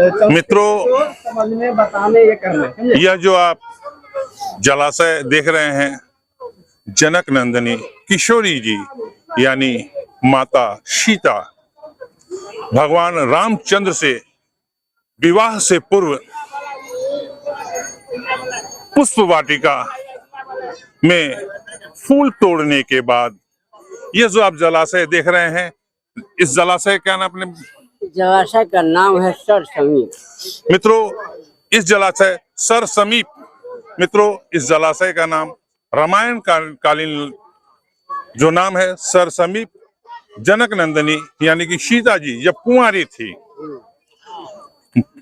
मित्रों, समझ में बताने ये करने यह जो आप जलाशय देख रहे हैं, जनक नंदिनी किशोरी जी यानी माता सीता भगवान रामचंद्र से विवाह से पूर्व पुष्प वाटिका में फूल तोड़ने के बाद ये जो आप जलाशय देख रहे हैं, इस जलाशय का नाम अपने जलाशय का नाम है सर समीप। मित्रों, इस जलाशय सर समीप, मित्रों इस जलाशय का नाम रामायण कालीन जो नाम है सर समीप, जनक नंदिनी यानी कि सीता जी जब कुंवारी थी,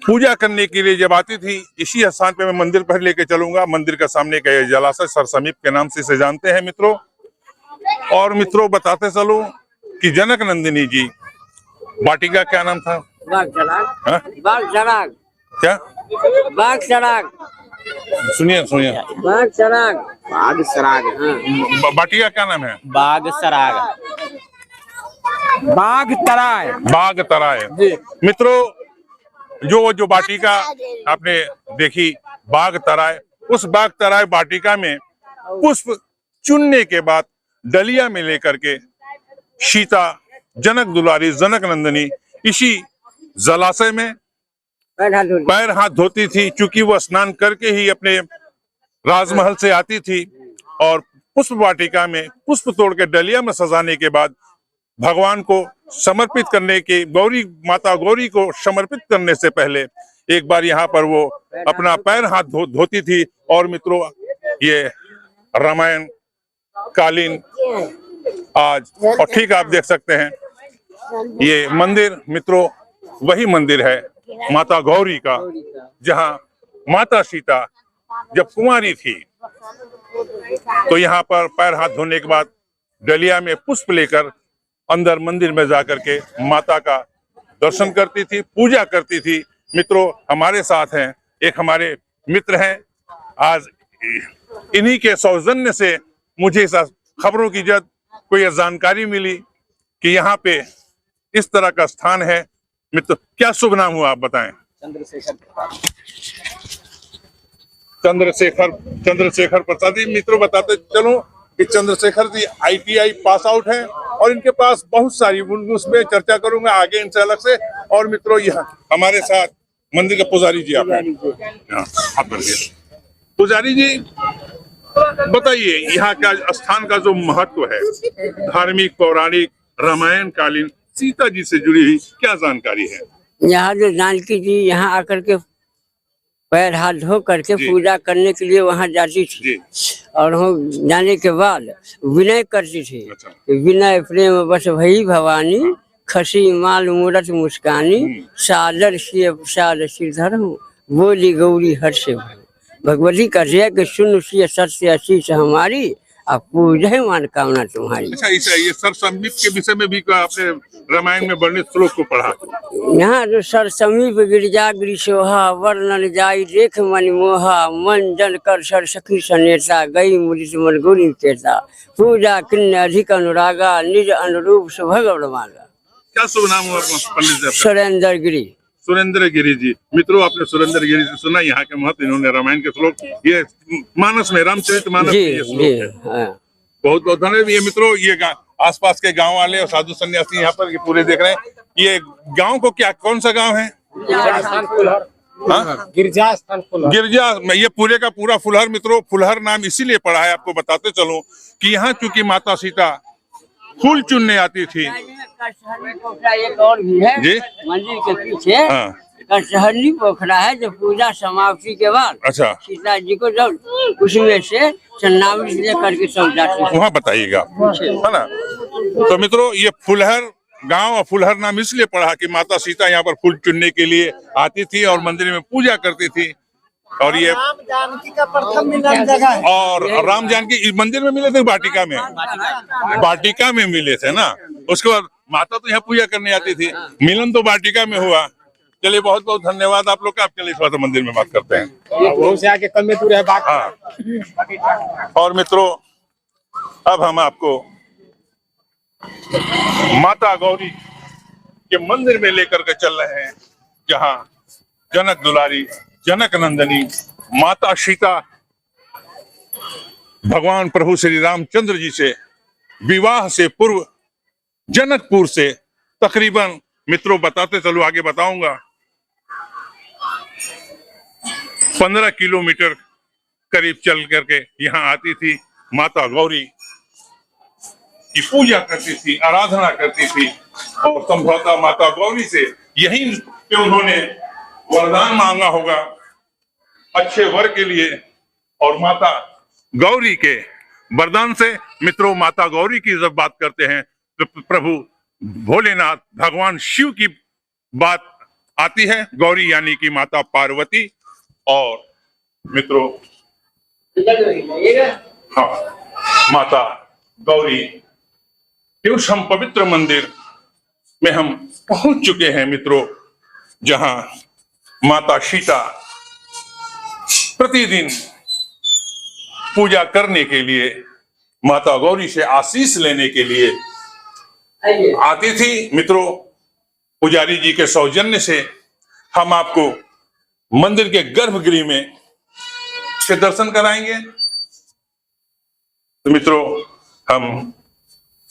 पूजा करने के लिए जब आती थी, इसी स्थान पे मैं मंदिर पर लेके चलूंगा। मंदिर का सामने का जलाशय सर समीप के नाम से इसे जानते हैं मित्रों। और मित्रों बताते चलूं कि जनक नंदिनी जी वाटिका क्या नाम था? बाग चराग। बाग चराग। क्या? बाग चराग। सुनिए सुनिए, बाग चराग। बाग चराग। वाटिका क्या नाम है? बाग चराग। बाग तराय। बाग तराय। मित्रों, जो वाटिका आपने देखी बाग तराय, उस बाग तराय वाटिका में पुष्प चुनने के बाद डलिया में लेकर के सीता जनक दुलारी जनक नंदिनी इसी जलाशय में पैर हाथ धोती थी, क्योंकि वह स्नान करके ही अपने राजमहल से आती थी। और पुष्प वाटिका में पुष्प तोड़ के डलिया में सजाने के बाद भगवान को समर्पित करने के, गौरी माता गौरी को समर्पित करने से पहले एक बार यहाँ पर वो अपना पैर हाथ धोती थी। और मित्रों, ये रामायण कालीन आज और ठीक आप देख सकते हैं, ये मंदिर मित्रों वही मंदिर है माता गौरी का, जहाँ माता सीता जब कुंवारी थी तो यहाँ पर पैर हाथ धोने के बाद डलिया में पुष्प लेकर अंदर मंदिर में जाकर के माता का दर्शन करती थी, पूजा करती थी। मित्रों, हमारे साथ हैं एक हमारे मित्र हैं, आज इन्हीं के सौजन्य से मुझे इस खबरों की जब कोई जानकारी मिली कि यहाँ पे इस तरह का स्थान है। मित्र, क्या शुभ नाम हुआ आप बताएं? चंद्रशेखर प्रसाद जी। मित्रों बताते चलो कि Chandrashekhar ji ITI pass out हैं और इनके पास बहुत सारी, उसमें चर्चा करूंगा आगे इनसे अलग से। और मित्रों, यहाँ हमारे साथ मंदिर के पुजारी जी आप पुजारी जी बताइए, यहाँ का स्थान का जो महत्व है, धार्मिक पौराणिक रामायण कालीन सीता जी से जुड़ी हुई क्या जानकारी है? यहाँ जो जानकी जी यहाँ आकर के पैर हाथ धो करके पूजा करने के लिए वहाँ जाती थी और हम जाने के बाद विनय करती थी। अच्छा। विनय प्रेम बस भई भवानी, खसी माल मूरत मुस्कानी, सादर से प्रसाद श्रीधर हूँ, बोली गौरी हर्ष भगवती का जय के सुन सी सत्य आशीष हमारी, आप पूजा मान कामना तुम्हारी। अच्छा, ये सर समीप के विषय में भी आपने रामायण में वर्णित श्लोक को पढ़ा? यहाँ जो सर समीप गिरजा गिरिशोहा, वर्णन जाई देख मन मोहा, मन जन कर सर सखी सनेता, गई मुदित मन गुरी चेता, पूजा किन्न अधिक अनुरागा, निज अनुरूप सुभग मागा। क्या शुभ नाम हुआ पंडित जी? सुरेंद्र गिरी। सुरेंद्र गिरी जी। मित्रों, आपने सुरेंद्र गिरी से सुना यहाँ के महत्व, इन्होंने रामायण के श्लोक, ये मानस में, रामचरितमानस में ये श्लोक है। बहुत बहुत धन्यवाद। ये मित्रों, ये आसपास के गांव वाले और साधु सन्यासी यहाँ पर ये पूरे देख रहे हैं। ये गांव को क्या, कौन सा गांव है? गिरजा स्थान फुलहर। गिरजा, ये पूरे का पूरा फुलहर। मित्रों, फुलहर नाम इसीलिए पड़ा है, आपको बताते चलो कि यहाँ चूंकि माता सीता फूल चुनने आती थी। एक और भी है जी मंदिर के पीछे। कचहरी पोखरा है जो पूजा समाप्ति के बाद, अच्छा, सीता जी को जब उसमें से चन्नावली लेकर के सब जाते हैं, वहाँ बताइएगा, है ना। तो मित्रों, ये फुलहर गांव और फुलहर नाम इसलिए पड़ा कि माता सीता यहाँ पर फूल चुनने के लिए आती थी और मंदिर में पूजा करती थी। और ये राम जानकी का प्रथम मिलन जगह है। और राम जानकी इस मंदिर में मिले थे, वाटिका में, वाटिका में मिले थे ना। उसके बाद माता तो यहाँ पूजा करने आती थी, मिलन तो वाटिका में हुआ। चलिए, बहुत बहुत धन्यवाद आप लोग का। आपके लिए इस बात मंदिर में बात करते हैं, से आके कल में दूर है बात। हाँ। और मित्रों, अब हम आपको माता गौरी के मंदिर में लेकर के चल रहे हैं, जहाँ जनक दुलारी, जनक नंदनी माता सीता भगवान प्रभु श्री रामचंद्र जी से विवाह से पूर्व जनकपुर से तकरीबन, मित्रों बताते चलो, आगे बताऊंगा, 15 किलोमीटर करीब चल करके यहाँ आती थी। माता गौरी की पूजा करती थी, आराधना करती थी और संभवतः माता गौरी से यही पे उन्होंने वरदान मांगा होगा अच्छे वर के लिए। और माता गौरी के वरदान से, मित्रों, माता गौरी की जब बात करते हैं तो प्रभु भोलेनाथ भगवान शिव की बात आती है। गौरी यानी कि माता पार्वती। और मित्रों, हाँ, माता गौरी के उस हम पवित्र मंदिर में हम पहुंच चुके हैं मित्रों, जहां माता सीता प्रतिदिन पूजा करने के लिए, माता गौरी से आशीष लेने के लिए आती थी। मित्रों, पुजारी जी के सौजन्य से हम आपको मंदिर के गर्भगृह में से दर्शन कराएंगे। तो मित्रों, हम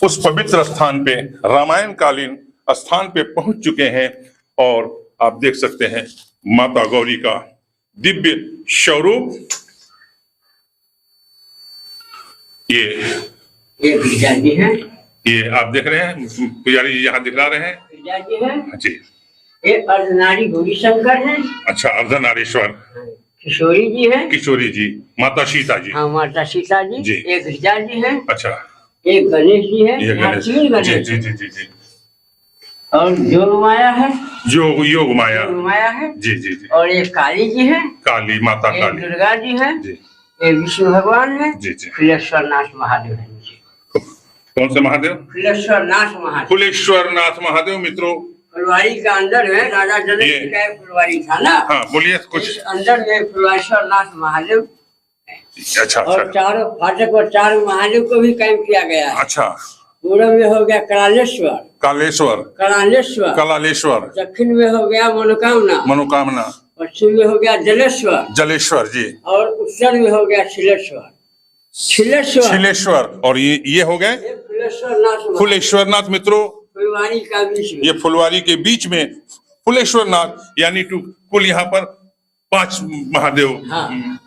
उस पवित्र स्थान पे, रामायण कालीन स्थान पे पहुंच चुके हैं और आप देख सकते हैं माता गौरी का दिव्य स्वरूप। जी है, ये आप देख रहे हैं, पुजारी जी यहाँ दिखला रहे हैं जी है। जी। ये अर्धनारी गौरी शंकर है। अच्छा, अर्धनारीश्वर किशोरी जी है। किशोरी जी, माता सीता जी। हाँ, माता सीता जी, जी। एक गिरजा जी है। अच्छा, एक गणेश जी है। ये गणेश तीन जी गणेश जी जी जी जी। और योग माया है। योग माया, योग माया है जी जी जी। और एक काली जी है। काली माता, एक काली दुर्गा जी है जी। एक विष्णु भगवान है जी जी। फुलेश्वर नाथ महादेव है। कौन से महादेव? फुलेश्वर नाथ महादेव। फुलेश्वर नाथ महादेव। मित्रों, फुलवारी का अंदर है, राजा जनक ये- जी का फुलवारी था ना। हाँ बोलिए कुछ। इस अंदर में फुलेश्वर नाथ महादेव अच्छा और अच्छा चारों फाटक और चारों महादेव को भी कायम किया गया है। अच्छा। पूर्व में हो गया करालेश्वर, कालेश्वर, करालेश्वर। कलालेश्वर, दक्षिण में हो गया मनोकामना, मनोकामना, पश्चिम में हो गया जलेश्वर जलेश्वर जी, और उत्तर में हो गया छिलेश्वर। छिलेश्वर छिलेश्वर। और ये हो गए ये फुलेश्वर नाथ महादेव। फुलेश्वर नाथ। मित्रों, फुलवारी का बीच में ये फुलवारी के बीच में फुलेश्वर नाथ यानी कुल यहाँ पर 5 महादेव हाँ।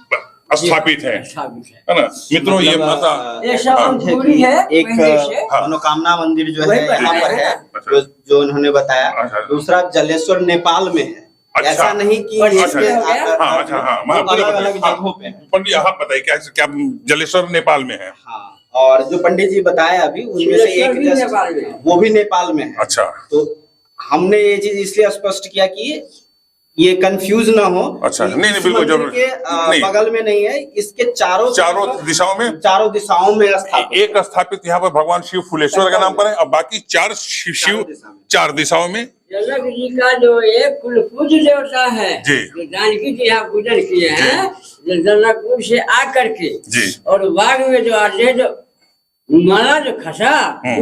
स्थापित है स्थापित है। है ना मित्रों। ये मतलब, माता ये सब अंकुरी है। एक पहले से। मनोकामना मंदिर जो वही है पर यहाँ पर है, जो उन्होंने बताया। अच्छा। दूसरा जलेश्वर नेपाल में है। अच्छा। ऐसा नहीं कि अच्छा, इसके अच्छा। हाँ अच्छा हाँ, अलग अलग जगहों पे है। पंडित आप बताइए क्या क्या जलेश्वर नेपाल में है? हाँ, और जो पंडित जी बताया अभी उनमें से छिलेश्वर भी एक नेपाल में है। वो भी नेपाल में है। अच्छा तो हमने ये चीज इसलिए स्पष्ट किया कि ये कंफ्यूज ना हो। अच्छा, कि नहीं, इस बिल्कुल मंदिर जरूर। के नहीं। बगल में नहीं है, इसके चारों दिशाओं में, चारों दिशाओं में स्थापित एक स्थापित यहाँ पर भगवान शिव फुलेश्वर के नाम पर है और बाकी 4 शिव 4 दिशाओं में। जनक जी का जो एक कुल पूज्य देवता है, जी। जो जानकी जी यहाँ पूजन किए हैं, जो जनकपुर से आकर के जी। और बाग में जो आज जो माला जो खसा,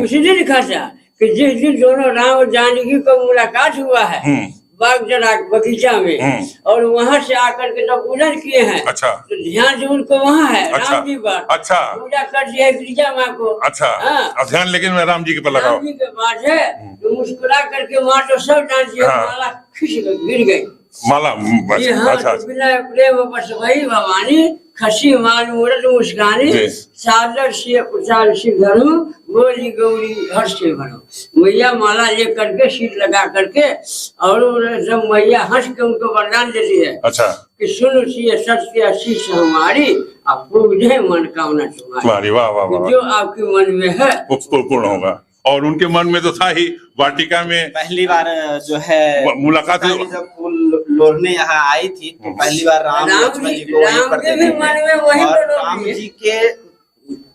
उसी दिन खसा कि जिस दिन दोनों राम और जानकी को मुलाकात हुआ है बाग जरा बगीचा में, और वहाँ से आकर के जब पूजन किए हैं, अच्छा। तो ध्यान जो उनको वहाँ है अच्छा। राम जी पर अच्छा। पूजा कर दिया गिरिजा माँ को। अच्छा। हाँ। अब ध्यान लेकिन मैं राम जी के पर लगाओ। राम जी के पास है तो मुस्कुरा करके माँ तो सब डांसी हाँ। माला खिंच गिर गई। माला। ये हाँ, अच्छा तो बिना प्रेम बस वही भवानी खसी माल मूरत मुस्कानी जी। सादर से उचार से धरू बोली गौरी हर्ष से भरो। मैया माला ले करके शीट लगा करके और जब मैया हंस के उनको वरदान देती है अच्छा कि सुन सी सच के आशीष हमारी अब पूरे मनोकामना तुम्हारी। वाह वाह वाह, जो आपके मन में है वो पूर्ण होगा। और उनके मन में तो था ही, वाटिका में पहली बार जो है मुलाकात सीता जी जब फूल लोढ़ने यहाँ आई थी तो पहली बार राम लक्ष्मण जी को वहीं पर के भी मन में वही और तो राम जी के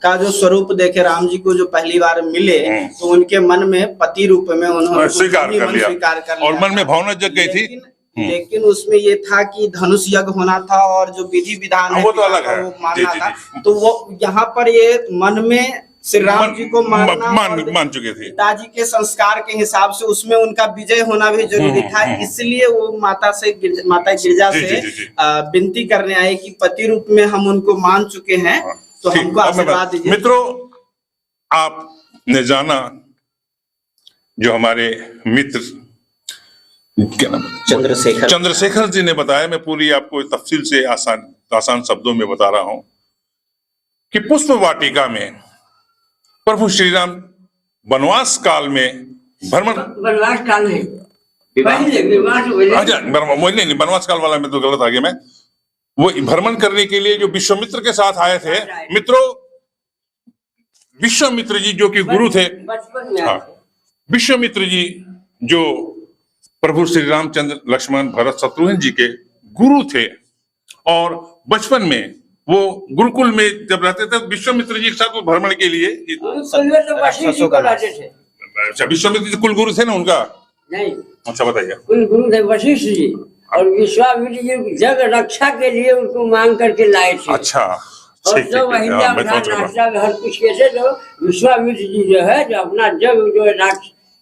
का जो स्वरूप देखे, राम जी को जो पहली बार मिले तो उनके मन में पति रूप में उन्होंने स्वीकार कर लिया और मन में भावना जग गई थी। लेकिन उसमें ये था कि धनुष यज्ञ होना था और जो विधि विधान है वो तो अलग है। वो मानना जी, था। तो वो यहाँ पर ये मन में श्री राम जी को मारना और मान चुके थे। पिताजी के संस्कार के हिसाब से उसमें उनका विजय होना भी जरूरी था, इसलिए वो माता गिरजा से विनती करने आए कि पति रूप में हम उनको मान चुके हैं, तो हमको आशीर्वाद दीजिए। मित्रों, आपने जाना जो हमारे मित्र क्या नाम चंद्रशेखर जी ने बताया, मैं पूरी आपको तफसील से आसान शब्दों में बता रहा हूं कि पुष्प वाटिका में प्रभु श्री राम वनवास काल में वनवास काल में नहीं, वनवास काल वाला में तो गलत आ गया मैं। वो भ्रमण करने के लिए जो विश्वामित्र के साथ आए थे। मित्रों, विश्वामित्र जी जो कि गुरु थे, हाँ, विश्वामित्र जी जो प्रभु श्री रामचंद्र, लक्ष्मण, भरत, शत्रुघ्न जी के गुरु थे, और बचपन में वो गुरुकुल में जब रहते थे विश्वामित्र जी के साथ वो भ्रमण के लिए, अच्छा विश्वामित्र जी कुल गुरु थे ना उनका? नहीं, अच्छा बताइए। कुल गुरु थे वशिष्ठ जी, और विश्वामित्र जी जग रक्षा के लिए उनको मांग करके लाए थे। अच्छा, और जब हर कुछ कैसे जो विश्वामित्र जी जो है, जो अपना जग जो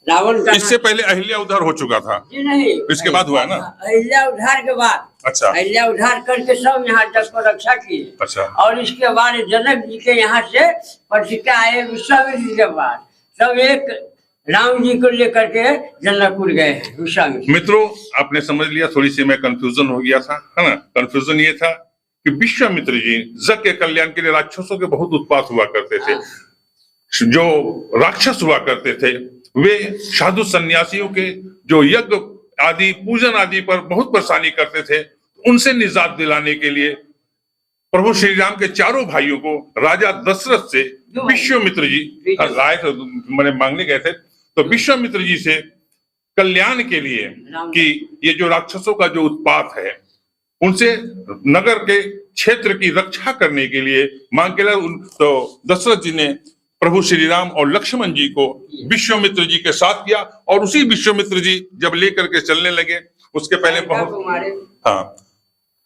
रावण का, इससे पहले अहिल्या उद्धार हो चुका था जी? नहीं, इसके बाद हुआ है ना? अहिल्या उद्धार के बाद, अच्छा, अहिल्या उद्धार करके सब यहाँ जग को रक्षा किए। अच्छा, और इसके बाद जनक जी के यहाँ से पत्रिका आए विश्वामित्र जी के बाद, सब एक राम जी को लेकर के जनकपुर गए हैं विश्वामित्र। मित्रों, आपने समझ लिया, थोड़ी सी मैं कंफ्यूजन हो गया था, है ना? कंफ्यूजन ये था कि विश्वामित्र जी जग के कल्याण के लिए राक्षसों के बहुत उत्पात हुआ करते थे। जो राक्षस हुआ करते थे वे साधु सन्यासियों के जो यज्ञ आदि, पूजन आदि पर बहुत परेशानी करते थे। उनसे निजात दिलाने के लिए प्रभु श्री राम के चारों भाइयों को राजा दशरथ से विश्वामित्र जी लाए थे, मैंने मांगने गए थे, तो विश्वामित्र जी से कल्याण के लिए कि ये जो राक्षसों का जो उत्पात है उनसे नगर के क्षेत्र की रक्षा करने के लिए मांग के लिए, तो दशरथ जी ने प्रभु श्री राम और लक्ष्मण जी को विश्वामित्र जी के साथ किया, और उसी विश्वामित्र जी जब लेकर के चलने लगे, उसके पहले बहुत, हाँ,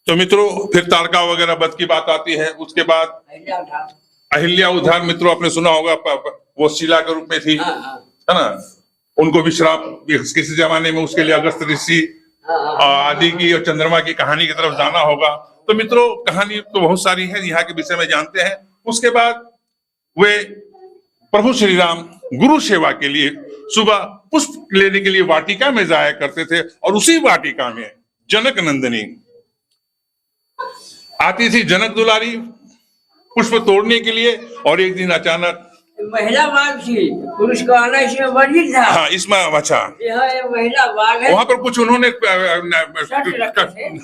तो मित्रों फिर तारका वगैरह वध की बात आती है। उसके बाद अहिल्या उद्धार, मित्रों आपने सुना होगा, वो शिला के रूप में थी, है ना? उनको विश्राप किसी जमाने में, उसके लिए अगस्त ऋषि आदि की और चंद्रमा की कहानी की तरफ जाना होगा। तो मित्रों कहानी तो बहुत सारी है, यहाँ के विषय में जानते हैं। उसके बाद वे प्रभु श्री राम गुरु सेवा के लिए सुबह पुष्प लेने के लिए वाटिका में जाया करते थे, और उसी वाटिका में जनक नंदिनी आती थी, जनक दुलारी, पुष्प तोड़ने के लिए। और एक दिन अचानक महिला बाघ थी, पुरुष को आना इसमें वर्जित था। हाँ, इसमें अच्छा, यह महिला बाघ है। वहां पर कुछ उन्होंने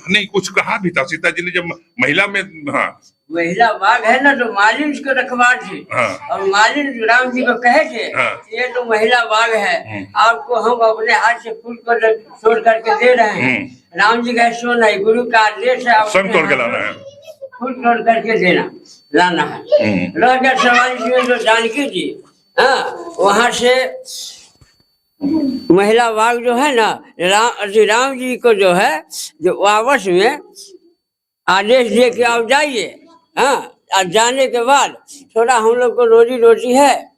नहीं कुछ कहा भी था, सीता जी ने जब महिला में, हाँ, महिला बाघ है ना, तो मालिन उसको रखवार थे। हाँ, और मालिन राम जी को कहे थे, हाँ, ये तो महिला बाघ है, आपको हम अपने हाथ से फूल को तोड़ करके दे रहे हैं। राम जी कहे सो नहीं, गुरु का आदेश है, स्वयं तोड़ के लाना है, फूल तोड़ करके लाना है। रह गया सवाल इसमें जो जानकी जी, हाँ, वहां से महिला बाघ जो है ना, राम जी को जो है, जो वापस में आदेश दे के आप जाइए, हाँ, और जाने के बाद थोड़ा हम लोग को रोजी रोटी है,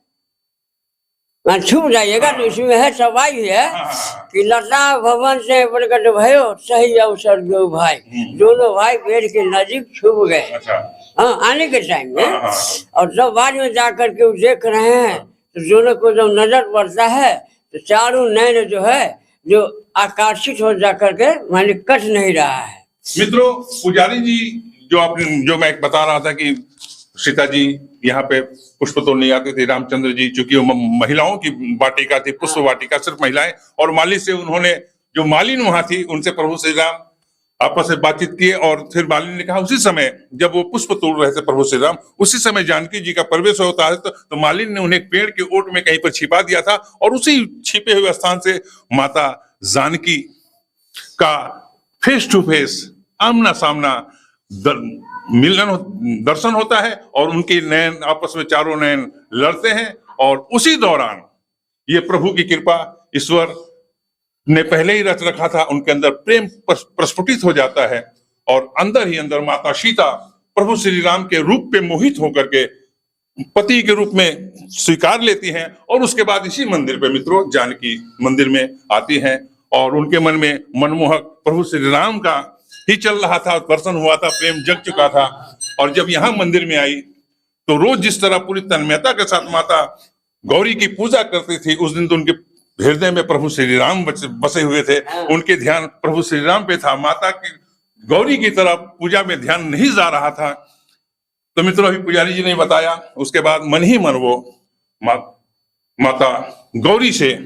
छूट जाइएगा, तो इसमें है सवाई है कि लता भवन से प्रकट भयो, सही अवसर दो भाई, दोनों भाई पेड़ के नजीक छुप गए, हाँ, आने के टाइम में। और जब बाद में जाकर के वो देख रहे हैं, तो दोनों को जब नजर पड़ता है, तो चारों नैन जो है, जो आकर्षित हो जाकर के माने कट नहीं रहा है। मित्रों, पुजारी जी जो मैं बता रहा था कि सीता जी यहाँ पे पुष्प तोड़ने आते थे, रामचंद्र जी, चूंकि वो महिलाओं की वाटिका थी, पुष्प वाटिका, सिर्फ महिलाएं, और माली से उन्होंने, जो मालिन वहां थी, उनसे प्रभु श्री राम आपस में बातचीत किए। और फिर मालिन ने कहा, उसी समय जब वो पुष्प तोड़ रहे थे प्रभु श्री राम, उसी समय जानकी जी का प्रवेश होता है, तो मालिन ने उन्हें पेड़ के ओट में कहीं पर छिपा दिया था, और उसी छिपे हुए स्थान से माता जानकी का फेस टू फेस, आमना सामना दर्शन होता है, और उनके नयन आपस में चारों नयन लड़ते हैं। और उसी दौरान ये प्रभु की कृपा, ईश्वर ने पहले ही रच रखा था, उनके अंदर प्रेम प्रस्फुटित हो जाता है, और अंदर ही अंदर माता सीता प्रभु श्री राम के रूप पे मोहित होकर के पति के रूप में स्वीकार लेती हैं और उसके बाद इसी मंदिर पे मित्रों जानकी मंदिर में आती हैं और उनके मन में मनमोहक प्रभु श्री राम का ही चल रहा था, दर्शन हुआ था, प्रेम जग चुका था। और जब यहाँ मंदिर में आई तो रोज जिस तरह पूरी तन्मयता के साथ माता गौरी की पूजा करती थी, उस दिन तो उनके हृदय में प्रभु श्री राम बसे हुए थे, उनके ध्यान प्रभु श्री राम पे था, माता की गौरी की तरफ पूजा में ध्यान नहीं जा रहा था। तो मित्रों अभी पुजारी जी ने बताया, उसके बाद मन ही मन वो माता गौरी से,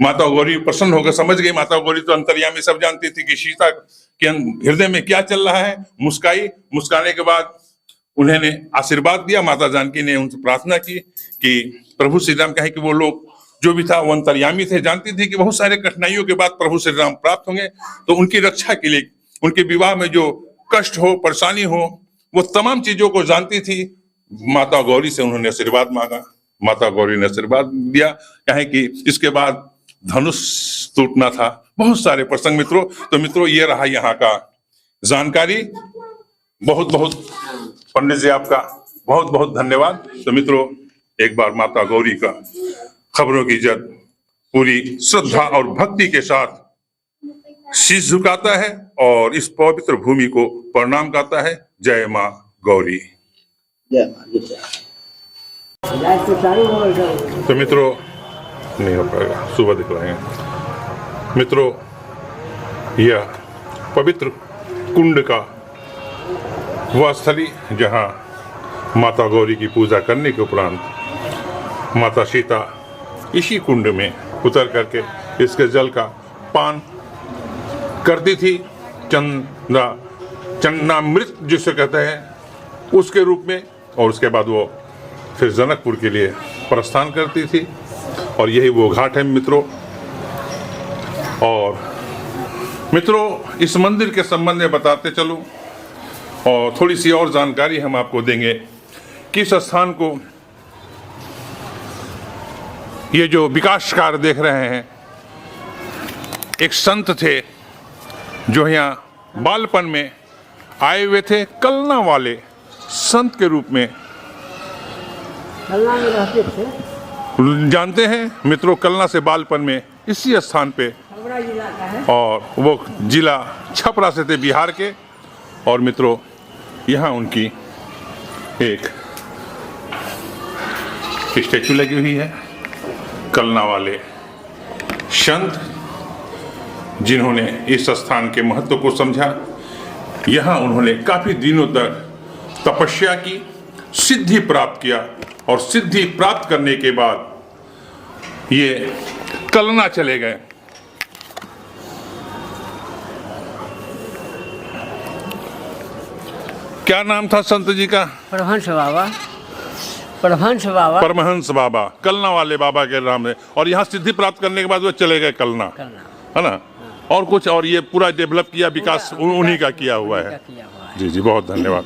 माता गौरी प्रसन्न होकर समझ गई, माता गौरी तो अंतर्यामी सब जानती थी कि सीता के हृदय में क्या चल रहा है। मुस्काई, मुस्काने के बाद उन्होंने आशीर्वाद दिया। माता जानकी ने उनसे प्रार्थना की कि प्रभु श्री राम कहे कि वो लोग जो भी था वो अंतर्यामी थे, जानती थी कि बहुत सारे कठिनाइयों के बाद प्रभु श्री राम प्राप्त होंगे, तो उनकी रक्षा के लिए, उनके विवाह में जो कष्ट हो, परेशानी हो, वो तमाम चीजों को जानती थी। माता गौरी से उन्होंने आशीर्वाद मांगा, माता गौरी ने आशीर्वाद दिया। कहे कि इसके बाद धनुष टूटना था, बहुत सारे प्रसंग मित्रों। तो मित्रों ये रहा यहाँ का जानकारी। बहुत बहुत पंडित जी आपका बहुत बहुत धन्यवाद। तो मित्रों एक बार माता गौरी का खबरों की जद पूरी श्रद्धा और भक्ति के साथ शीश झुकाता है और इस पवित्र भूमि को प्रणाम करता है। जय माँ गौरी। तो मित्रों नहीं हो पाएगा, सुबह दिखलाएंगे। मित्रों यह पवित्र कुंड का वह स्थली जहाँ माता गौरी की पूजा करने के उपरांत माता सीता इसी कुंड में उतर करके इसके जल का पान करती थी। चन्नामृत जिसे कहते हैं उसके रूप में, और उसके बाद वो फिर जनकपुर के लिए प्रस्थान करती थी। और यही वो घाट है मित्रों। और मित्रों इस मंदिर के संबंध में बताते चलूं और थोड़ी सी और जानकारी हम आपको देंगे कि इस स्थान को, ये जो विकास कार्य देख रहे हैं, एक संत थे जो यहाँ बालपन में आए हुए थे, कलना वाले संत के रूप में रहते थे। जानते हैं मित्रों, कलना से बालपन में इसी स्थान पे, और वो जिला छपरा से थे, बिहार के। और मित्रों यहाँ उनकी एक स्टैचू लगी हुई है, कलना वाले संत जिन्होंने इस स्थान के महत्व को समझा। यहाँ उन्होंने काफी दिनों तक तपस्या की, सिद्धि प्राप्त किया, और सिद्धि प्राप्त करने के बाद ये कलना चले गए। क्या नाम था संत जी का? परमहंस बाबा। परमहंस बाबा। परमहंस बाबा, कलना वाले बाबा के नाम है। और यहाँ सिद्धि प्राप्त करने के बाद वो चले गए कलना, है ना। और कुछ, और ये पूरा डेवलप किया, विकास उन्हीं का किया हुआ है। जी जी बहुत धन्यवाद।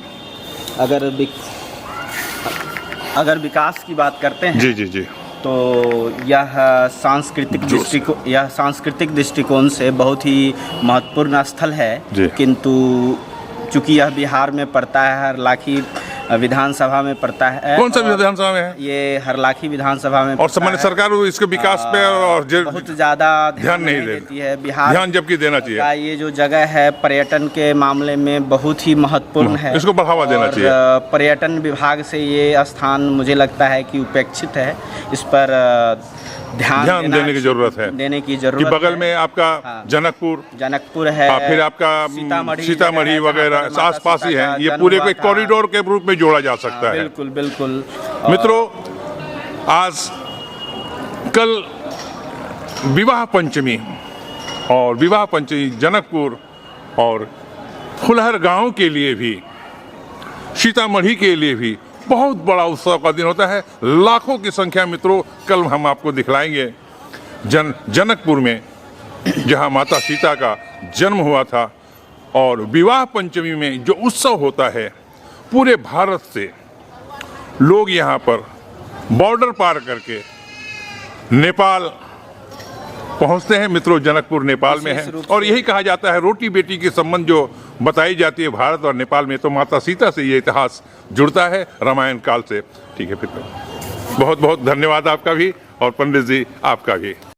अगर विकास की बात करते हैं जी जी जी, तो यह सांस्कृतिक दृष्टिकोण से बहुत ही महत्वपूर्ण स्थल है। किंतु चूंकि यह बिहार में पड़ता है, हरलाखी विधानसभा में पड़ता है। कौन सा विधानसभा में है? ये हरलाखी विधानसभा में। और सामान्य सरकार इसके विकास पे और बहुत ज्यादा ध्यान नहीं देती है। बिहार ध्यान जबकि देना चाहिए। ये जो जगह है पर्यटन के मामले में बहुत ही महत्वपूर्ण है, इसको बढ़ावा देना चाहिए। पर्यटन विभाग से ये स्थान मुझे लगता है कि उपेक्षित है। इस पर ध्यान देने की जरूरत है। कि बगल में आपका जनकपुर है, फिर आपका सीतामढ़ी वगैरह आस पास ही है। ये पूरे को एक कॉरिडोर के रूप में जोड़ा जा सकता है। बिल्कुल बिल्कुल। मित्रों आज कल विवाह पंचमी, और विवाह पंचमी जनकपुर और फुलहर गांव के लिए भी, सीतामढ़ी के लिए भी बहुत बड़ा उत्सव का दिन होता है। लाखों की संख्या मित्रों कल हम आपको दिखलाएंगे जनकपुर में, जहां माता सीता का जन्म हुआ था। और विवाह पंचमी में जो उत्सव होता है, पूरे भारत से लोग यहां पर बॉर्डर पार करके नेपाल पहुंचते हैं मित्रों। जनकपुर नेपाल में है, और यही कहा जाता है रोटी बेटी के संबंध जो बताई जाती है भारत और नेपाल में, तो माता सीता से ये इतिहास जुड़ता है रामायण काल से। ठीक है फिर बहुत बहुत धन्यवाद आपका भी और पंडित जी आपका भी।